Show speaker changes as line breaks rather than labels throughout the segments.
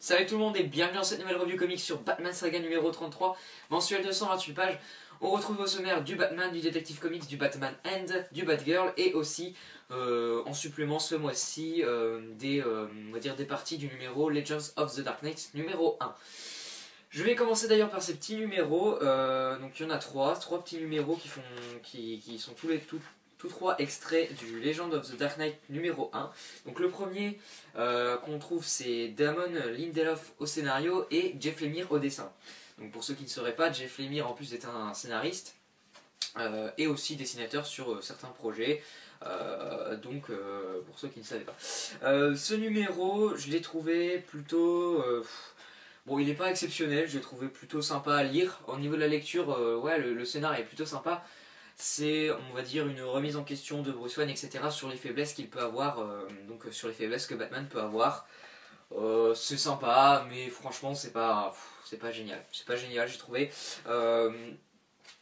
Salut tout le monde et bienvenue dans cette nouvelle review comics sur Batman Saga numéro 33, mensuel de 128 pages. On retrouve au sommaire du Batman, du Detective Comics, du Batman End, du Batgirl et aussi en supplément ce mois-ci on va dire des parties du numéro Legends of the Dark Knight numéro 1. Je vais commencer d'ailleurs par ces petits numéros, donc il y en a trois petits numéros qui sont tous trois extraits du Legend of the Dark Knight numéro 1. Donc le premier qu'on trouve c'est Damon Lindelof au scénario et Jeff Lemire au dessin. Donc pour ceux qui ne sauraient pas, Jeff Lemire en plus est un scénariste et aussi dessinateur sur certains projets. Pour ceux qui ne savaient pas. Ce numéro, je l'ai trouvé plutôt... bon, il n'est pas exceptionnel, je l'ai trouvé plutôt sympa à lire. Au niveau de la lecture, ouais, le scénar est plutôt sympa. C'est, on va dire, une remise en question de Bruce Wayne, etc. sur les faiblesses qu'il peut avoir, sur les faiblesses que Batman peut avoir. C'est sympa, mais franchement, c'est pas génial. C'est pas génial, j'ai trouvé.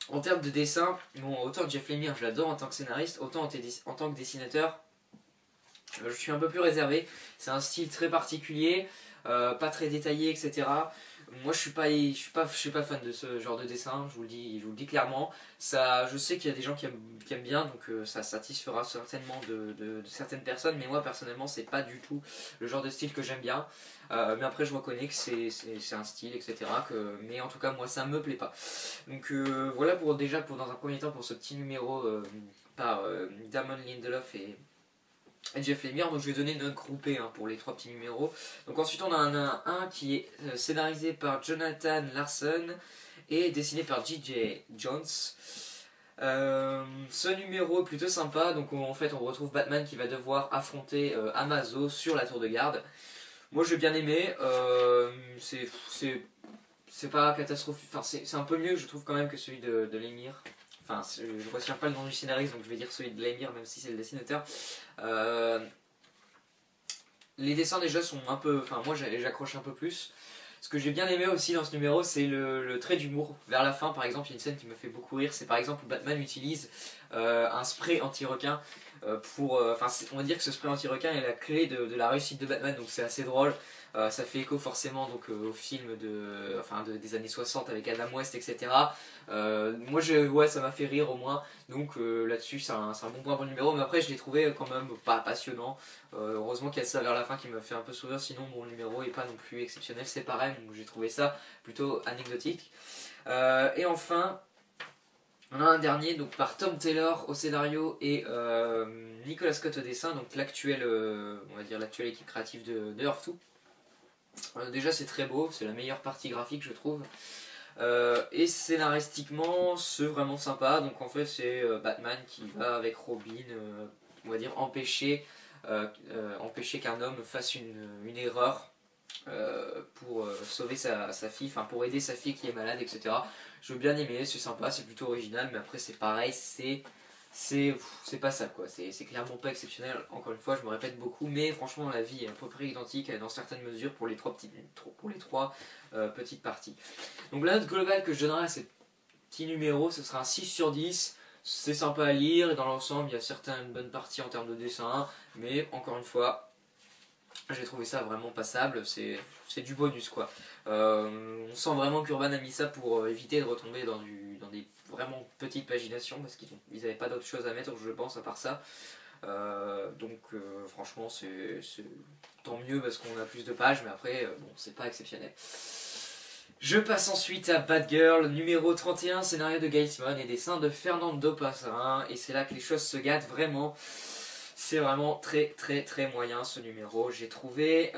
En termes de dessin, bon, autant Jeff Lemire, je l'adore en tant que scénariste, autant en tant que dessinateur, je suis un peu plus réservé. C'est un style très particulier, pas très détaillé, etc. Moi je suis pas fan de ce genre de dessin, je vous le dis clairement. Ça, je sais qu'il y a des gens qui aiment bien, donc ça satisfera certainement de certaines personnes, mais moi personnellement c'est pas du tout le genre de style que j'aime bien. Mais après je reconnais que c'est un style, etc. Mais en tout cas moi ça me plaît pas. Donc voilà dans un premier temps pour ce petit numéro par Damon Lindelof et Jeff Lemire. Donc je vais donner une note groupée pour les trois petits numéros. Donc ensuite on a un qui est scénarisé par Jonathan Larson et dessiné par J.J. Jones. Ce numéro est plutôt sympa. Donc en fait on retrouve Batman qui va devoir affronter Amazo sur la tour de garde. Moi j'ai bien aimé. C'est pas catastrophique. Enfin c'est un peu mieux je trouve quand même que celui de Lemire. Enfin, je ne retiens pas le nom du scénariste, donc je vais dire celui de Lemire, même si c'est le dessinateur. Les dessins déjà sont un peu... Enfin, moi j'accroche un peu plus. Ce que j'ai bien aimé aussi dans ce numéro, c'est le trait d'humour. Vers la fin, par exemple, il y a une scène qui me fait beaucoup rire. C'est par exemple où Batman utilise un spray anti-requin on va dire que ce spray anti-requin est la clé de la réussite de Batman, donc c'est assez drôle. Ça fait écho forcément donc, au film des années 60 avec Adam West, etc. Moi ouais, ça m'a fait rire au moins, donc là-dessus c'est un bon point pour le numéro, mais après je l'ai trouvé quand même pas passionnant. Heureusement qu'il y a ça vers la fin qui m'a fait un peu sourire, sinon mon numéro est pas non plus exceptionnel, c'est pareil, donc j'ai trouvé ça plutôt anecdotique. Et enfin, on a un dernier donc par Tom Taylor au scénario et Nicolas Scott au dessin, donc l'actuelle on va dire l'actuelle équipe créative de Earth 2. Déjà c'est très beau, c'est la meilleure partie graphique je trouve. Et scénaristiquement c'est vraiment sympa. Donc en fait c'est Batman qui va avec Robin on va dire empêcher qu'un homme fasse une erreur pour sauver sa fille, enfin pour aider sa fille qui est malade, etc. Je veux bien aimer, c'est sympa, c'est plutôt original, mais après c'est pareil, c'est pas ça quoi, c'est clairement pas exceptionnel. Encore une fois je me répète beaucoup, mais franchement la vie est à peu près identique dans certaines mesures pour les trois petites parties. Donc la note globale que je donnerai à ces petits numéros, ce sera un 6 sur 10. C'est sympa à lire et dans l'ensemble il y a certaines bonnes parties en termes de dessin, mais encore une fois j'ai trouvé ça vraiment passable, c'est du bonus quoi. On sent vraiment qu'Urban a mis ça pour éviter de retomber dans des vraiment petites paginations, parce qu'ils n'avaient pas d'autre chose à mettre je pense à part ça. Franchement c'est tant mieux parce qu'on a plus de pages, mais après bon c'est pas exceptionnel. Je passe ensuite à Batgirl, numéro 31, scénario de Gail Simone et dessin de Fernando Pasarin, et c'est là que les choses se gâtent vraiment. C'est vraiment très moyen ce numéro, j'ai trouvé.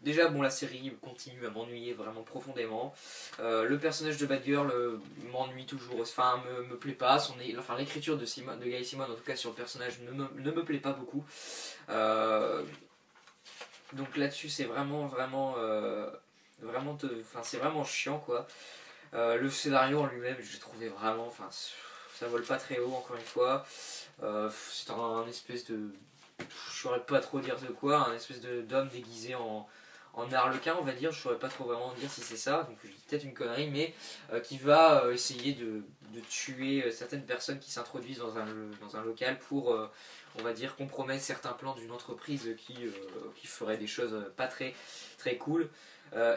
Déjà bon, la série continue à m'ennuyer vraiment profondément. Le personnage de Batgirl m'ennuie toujours, enfin me plaît pas. L'écriture de Gail Simone en tout cas sur le personnage ne me plaît pas beaucoup. Donc là-dessus c'est c'est vraiment chiant quoi. Le scénario en lui-même j'ai trouvé vraiment, ça vole pas très haut encore une fois. C'est un espèce de... Je saurais pas trop dire de quoi, un espèce d'homme déguisé en harlequin on va dire, je saurais pas trop vraiment dire si c'est ça, donc je dis peut-être une connerie, mais qui va essayer de tuer certaines personnes qui s'introduisent dans un local pour, on va dire, compromettre certains plans d'une entreprise qui ferait des choses pas très, très cool.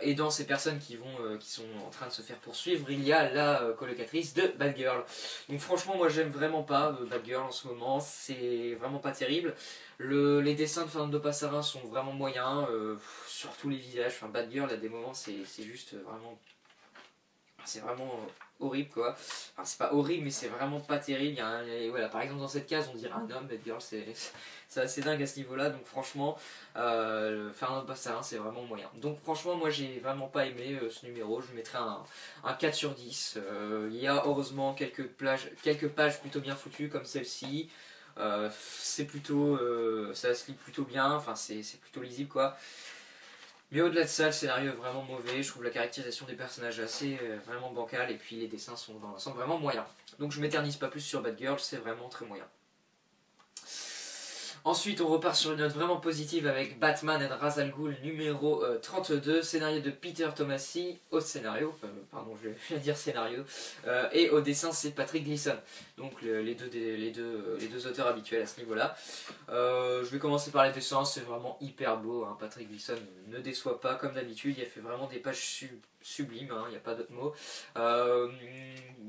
Et dans ces personnes qui sont en train de se faire poursuivre, il y a la colocatrice de Batgirl. Donc franchement, moi j'aime vraiment pas Batgirl en ce moment, c'est vraiment pas terrible. Les dessins de Fernando Passarin sont vraiment moyens, surtout les visages. Enfin, Batgirl à des moments c'est juste vraiment... C'est vraiment horrible quoi. Enfin, c'est pas horrible, mais c'est vraiment pas terrible. Voilà, par exemple, dans cette case, on dirait un homme, Batgirl, c'est assez dingue à ce niveau-là. Donc, franchement, Fernando Passarin, c'est vraiment moyen. Donc, franchement, moi, j'ai vraiment pas aimé ce numéro. Je mettrais un 4 sur 10. Il y a heureusement quelques pages plutôt bien foutues, comme celle-ci. C'est plutôt. Ça se lit plutôt bien. Enfin, c'est plutôt lisible quoi. Mais au-delà de ça, le scénario est vraiment mauvais, je trouve la caractérisation des personnages assez vraiment bancale, et puis les dessins sont dans l'ensemble vraiment moyens. Donc je m'éternise pas plus sur Batgirl, c'est vraiment très moyen. Ensuite, on repart sur une note vraiment positive avec Batman and Ra's al Ghul numéro 32, scénario de Peter Tomasi, au scénario, pardon, je vais dire scénario, et au dessin c'est Patrick Gleason, donc les deux auteurs habituels à ce niveau-là. Je vais commencer par les dessins, c'est vraiment hyper beau, hein. Patrick Gleason ne déçoit pas comme d'habitude, il a fait vraiment des pages sublimes, il n'y a pas d'autre mot.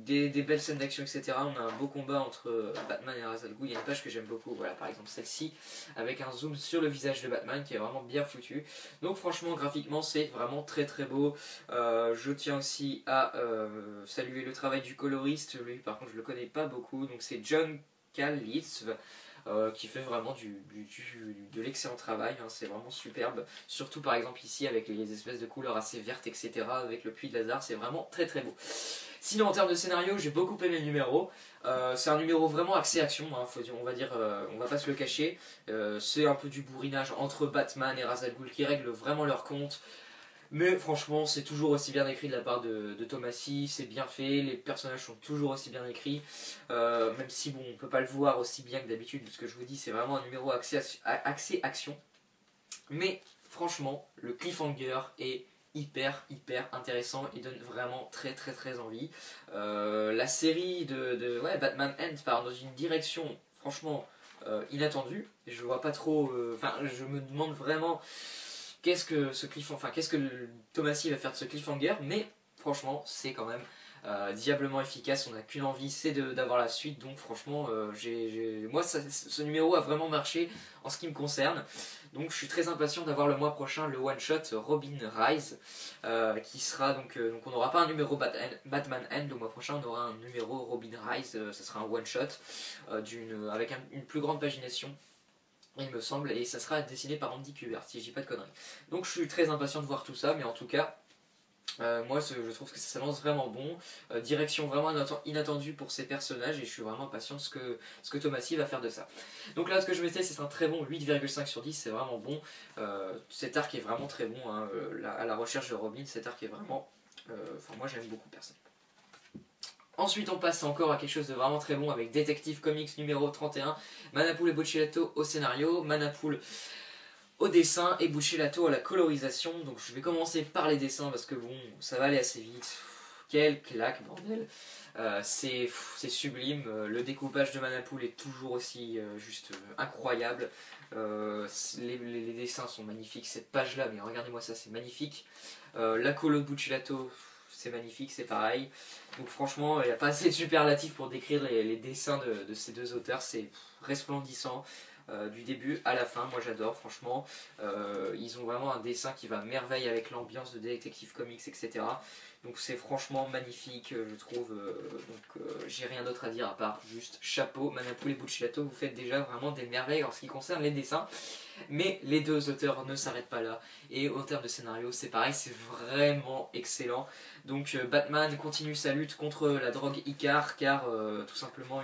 Des belles scènes d'action, etc. On a un beau combat entre Batman et Ra's al Ghul. Il y a une page que j'aime beaucoup, voilà, par exemple celle-ci, avec un zoom sur le visage de Batman qui est vraiment bien foutu. Donc franchement, graphiquement, c'est vraiment très très beau. Je tiens aussi à saluer le travail du coloriste. Lui, par contre, je le connais pas beaucoup. Donc c'est John Calitz. Qui fait vraiment de l'excellent travail, hein, c'est vraiment superbe. Surtout par exemple ici avec les espèces de couleurs assez vertes, etc. Avec le puits de Lazare, c'est vraiment très très beau. Sinon en termes de scénario, j'ai beaucoup aimé le numéro. C'est un numéro vraiment axé action, hein, on va dire, on va pas se le cacher. C'est un peu du bourrinage entre Batman et Ra's al Ghul qui règlent vraiment leur compte. Mais franchement, c'est toujours aussi bien écrit de la part de Tomasi, c'est bien fait, les personnages sont toujours aussi bien écrits, même si bon, on peut pas le voir aussi bien que d'habitude, ce que je vous dis, c'est vraiment un numéro axé action. Mais franchement, le cliffhanger est hyper intéressant, il donne vraiment très très très envie. La série de Batman End part dans une direction franchement inattendue, je vois pas trop, je me demande vraiment qu'est-ce que Tomasi va faire de ce cliffhanger, mais franchement c'est quand même diablement efficace, on n'a qu'une envie, c'est d'avoir la suite, donc franchement moi ce numéro a vraiment marché en ce qui me concerne, donc je suis très impatient d'avoir le mois prochain le one shot Robin Rise qui sera donc on n'aura pas un numéro Batman End, le mois prochain on aura un numéro Robin Rise, ça sera un one shot avec une plus grande pagination il me semble, et ça sera dessiné par Andy Kubert, si je dis pas de conneries. Donc je suis très impatient de voir tout ça, mais en tout cas, moi je trouve que ça s'annonce vraiment bon. Direction vraiment inattendue pour ces personnages, et je suis vraiment impatient de ce que Tomasi va faire de ça. Donc là, ce que je mettais, c'est un très bon 8,5 sur 10, c'est vraiment bon. Cet arc est vraiment très bon, hein, à la recherche de Robin, cet arc est vraiment... moi j'aime beaucoup personnellement. Ensuite on passe encore à quelque chose de vraiment très bon avec Detective Comics numéro 31, Manapool et Buccellato au scénario, Manapool au dessin et Buccellato à la colorisation. Donc je vais commencer par les dessins parce que bon, ça va aller assez vite. Quelle claque bordel, c'est sublime, le découpage de Manapool est toujours aussi juste incroyable, les dessins sont magnifiques, cette page là, mais regardez-moi ça, c'est magnifique, la colo de Buccellato, c'est magnifique, c'est pareil. Donc franchement, il n'y a pas assez de superlatifs pour décrire les dessins de ces deux auteurs, c'est resplendissant. Du début à la fin, moi j'adore franchement, ils ont vraiment un dessin qui va à merveille avec l'ambiance de Detective Comics, etc. Donc c'est franchement magnifique, je trouve, j'ai rien d'autre à dire à part juste chapeau, Manapool et Buccellato, vous faites déjà vraiment des merveilles en ce qui concerne les dessins, mais les deux auteurs ne s'arrêtent pas là, et en termes de scénario c'est pareil, c'est vraiment excellent. Donc Batman continue sa lutte contre la drogue Icar, car tout simplement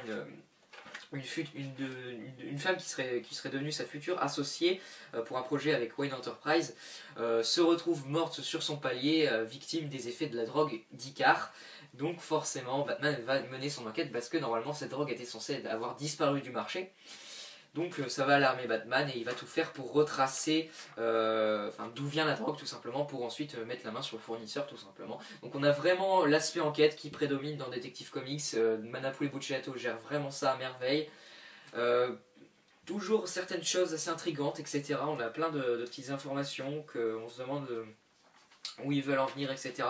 une femme qui serait devenue sa future associée pour un projet avec Wayne Enterprise se retrouve morte sur son palier, victime des effets de la drogue d'Icar. Donc forcément Batman va mener son enquête parce que normalement cette drogue était censée avoir disparu du marché. Donc ça va alarmer Batman et il va tout faire pour retracer d'où vient la drogue tout simplement, pour ensuite mettre la main sur le fournisseur tout simplement. Donc on a vraiment l'aspect enquête qui prédomine dans Detective Comics. Manapool et Buccellato gèrent vraiment ça à merveille. Toujours certaines choses assez intrigantes, etc. On a plein de petites informations qu'on se demande où ils veulent en venir, etc.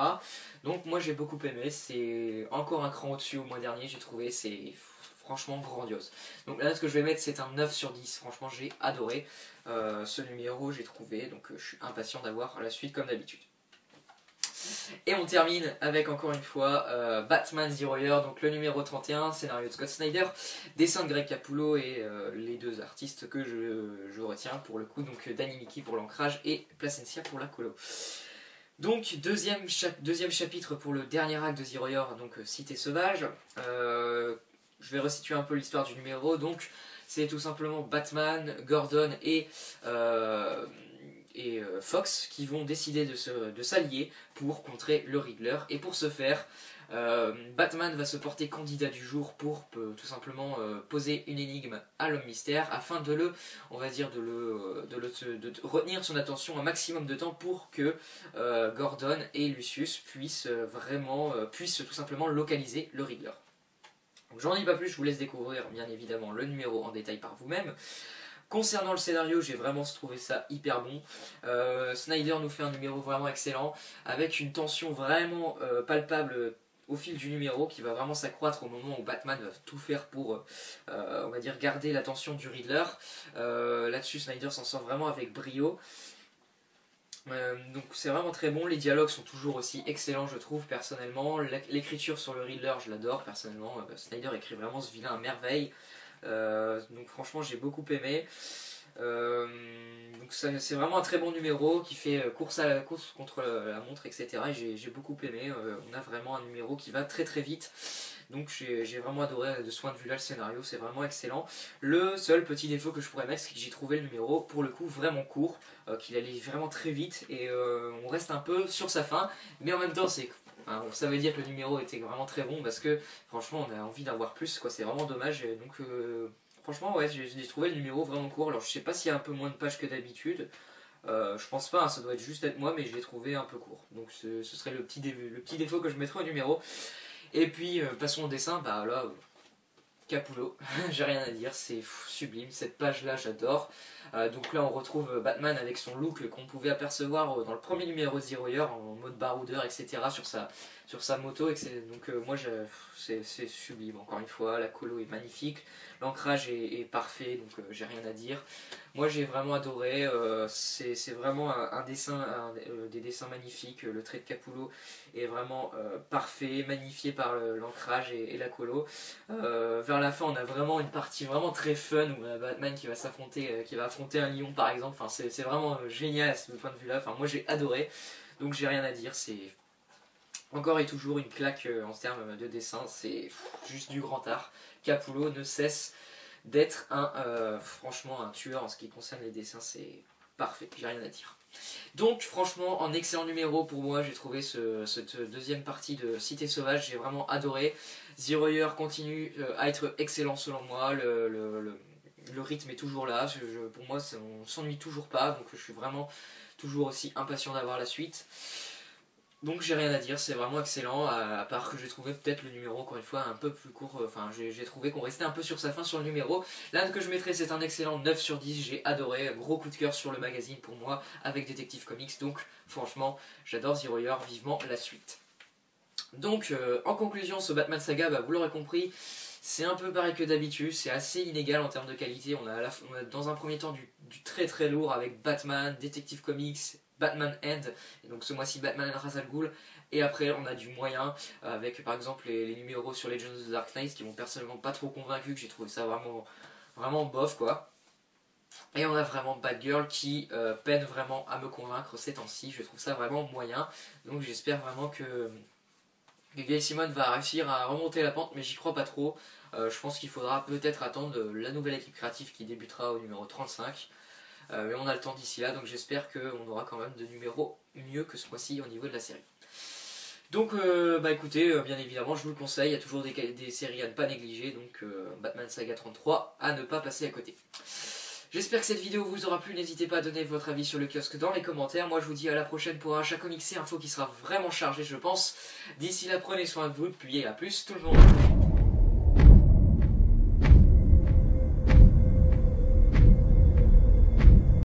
Donc moi j'ai beaucoup aimé, c'est encore un cran au-dessus au mois dernier, j'ai trouvé, c'est franchement grandiose. Donc là ce que je vais mettre c'est un 9 sur 10, franchement j'ai adoré ce numéro, j'ai trouvé, donc je suis impatient d'avoir la suite comme d'habitude. Et on termine avec encore une fois Batman Zero Year, donc le numéro 31, scénario de Scott Snyder, dessin de Greg Capullo et les deux artistes que je retiens pour le coup, donc Danny Miki pour l'ancrage et Placencia pour la colo. Donc deuxième chapitre pour le dernier acte de Zero Year, donc Cité Sauvage. Je vais resituer un peu l'histoire du numéro, donc c'est tout simplement Batman, Gordon et Fox qui vont décider de s'allier pour contrer le Riddler. Et pour ce faire, Batman va se porter candidat du jour pour tout simplement poser une énigme à l'homme mystère afin de retenir son attention un maximum de temps pour que Gordon et Lucius puissent tout simplement localiser le Riddler. J'en dis pas plus, je vous laisse découvrir bien évidemment le numéro en détail par vous-même. Concernant le scénario, j'ai vraiment trouvé ça hyper bon. Snyder nous fait un numéro vraiment excellent, avec une tension vraiment palpable au fil du numéro, qui va vraiment s'accroître au moment où Batman va tout faire pour, on va dire, garder l'attention du Riddler. Là-dessus, Snyder s'en sort vraiment avec brio. Donc c'est vraiment très bon, les dialogues sont toujours aussi excellents je trouve personnellement, l'écriture sur le Riddler je l'adore personnellement, Snyder écrit vraiment ce vilain à merveille, donc franchement j'ai beaucoup aimé. Donc c'est vraiment un très bon numéro qui fait course contre la montre, etc. Et j'ai beaucoup aimé, on a vraiment un numéro qui va très très vite. Donc j'ai vraiment adoré de ce point de vue là le scénario, c'est vraiment excellent. Le seul petit défaut que je pourrais mettre, c'est que j'ai trouvé le numéro pour le coup vraiment court, qu'il allait vraiment très vite et on reste un peu sur sa fin, mais en même temps ça veut dire que le numéro était vraiment très bon parce que franchement on a envie d'en voir plus, quoi, c'est vraiment dommage. Et donc franchement ouais, j'ai trouvé le numéro vraiment court. Alors je sais pas s'il y a un peu moins de pages que d'habitude. Je pense pas, hein, ça doit être juste être moi, mais je l'ai trouvé un peu court. Donc ce serait le petit défaut que je mettrais au numéro. Et puis passons au dessin, bah là, Capullo, j'ai rien à dire, c'est sublime, cette page là j'adore. Donc là on retrouve Batman avec son look qu'on pouvait apercevoir dans le premier numéro Zero Year en mode baroudeur, etc. sur sa moto. Donc moi c'est sublime, encore une fois, la colo est magnifique, l'ancrage est parfait, donc j'ai rien à dire. Moi j'ai vraiment adoré, c'est vraiment des dessins magnifiques, le trait de Capullo est vraiment parfait, magnifié par l'ancrage et la colo. Vers la fin on a vraiment une partie vraiment très fun où on a Batman qui va affronter un lion par exemple, enfin, c'est vraiment génial à ce point de vue là, enfin, moi j'ai adoré, donc j'ai rien à dire, c'est encore et toujours une claque en termes de dessin, c'est juste du grand art. Capullo ne cesse d'être franchement un tueur en ce qui concerne les dessins, c'est parfait, j'ai rien à dire. Donc franchement un excellent numéro pour moi, j'ai trouvé cette deuxième partie de Cité Sauvage, j'ai vraiment adoré. Zero Year continue à être excellent selon moi, le rythme est toujours là, pour moi on s'ennuie toujours pas, donc je suis vraiment toujours aussi impatient d'avoir la suite. Donc j'ai rien à dire, c'est vraiment excellent, à part que j'ai trouvé peut-être le numéro encore une fois un peu plus court, enfin j'ai trouvé qu'on restait un peu sur sa fin sur le numéro. Là que je mettrais c'est un excellent 9 sur 10, j'ai adoré, gros coup de cœur sur le magazine pour moi avec Detective Comics, donc franchement j'adore Zero Year, vivement la suite. Donc en conclusion ce Batman Saga, bah, vous l'aurez compris, c'est un peu pareil que d'habitude, c'est assez inégal en termes de qualité, on a dans un premier temps du très très lourd avec Batman, Detective Comics, Batman End, et donc ce mois-ci Batman and Ra's al Ghul, et après on a du moyen avec par exemple les numéros sur Legends of the Dark Knight qui m'ont personnellement pas trop convaincu, que j'ai trouvé ça vraiment bof quoi. Et on a vraiment Batgirl qui peine vraiment à me convaincre ces temps-ci, je trouve ça vraiment moyen, donc j'espère vraiment que Gail Simone va réussir à remonter la pente, mais j'y crois pas trop. Je pense qu'il faudra peut-être attendre la nouvelle équipe créative qui débutera au numéro 35. Mais on a le temps d'ici là, donc j'espère qu'on aura quand même de numéros mieux que ce mois-ci au niveau de la série. Donc bah écoutez, bien évidemment je vous le conseille, il y a toujours des séries à ne pas négliger, donc Batman Saga 33 à ne pas passer à côté. J'espère que cette vidéo vous aura plu, n'hésitez pas à donner votre avis sur le kiosque dans les commentaires. Moi je vous dis à la prochaine pour un achat comics et info qui sera vraiment chargé je pense. D'ici là prenez soin de vous, puis à plus tout le monde.